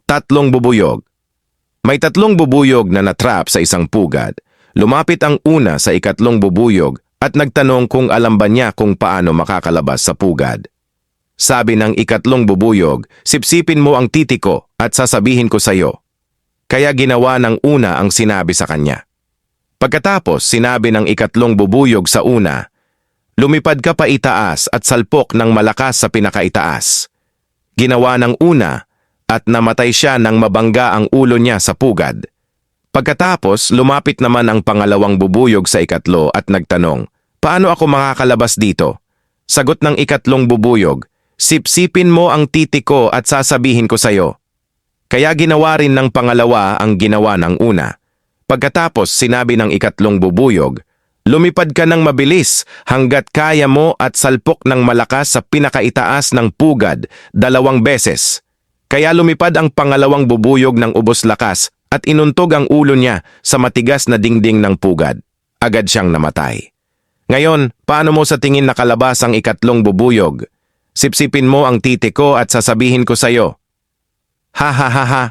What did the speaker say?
Tatlong bubuyog. May tatlong bubuyog na natrap sa isang pugad. Lumapit ang una sa ikatlong bubuyog at nagtanong kung alam ba niya kung paano makakalabas sa pugad. Sabi ng ikatlong bubuyog, "Sipsipin mo ang titi ko at sasabihin ko sa iyo." Kaya ginawa ng una ang sinabi sa kanya. Pagkatapos sinabi ng ikatlong bubuyog sa una, "Lumipad ka pa itaas at salpok ng malakas sa pinakaitaas." Ginawa ng una at namatay siya nang mabangga ang ulo niya sa pugad. Pagkatapos, lumapit naman ang pangalawang bubuyog sa ikatlo at nagtanong, "Paano ako makakalabas dito?" Sagot ng ikatlong bubuyog, "Sipsipin mo ang titi ko at sasabihin ko sa iyo." Kaya ginawa rin ng pangalawa ang ginawa ng una. Pagkatapos, sinabi ng ikatlong bubuyog, "Lumipad ka ng mabilis hanggat kaya mo at salpok ng malakas sa pinakaitaas ng pugad 2 beses." Kaya lumipad ang pangalawang bubuyog ng ubos lakas at inuntog ang ulo niya sa matigas na dingding ng pugad. Agad siyang namatay. Ngayon, paano mo sa tingin nakalabas ang ikatlong bubuyog? Sipsipin mo ang titi ko at sasabihin ko sa iyo. Ha ha ha ha.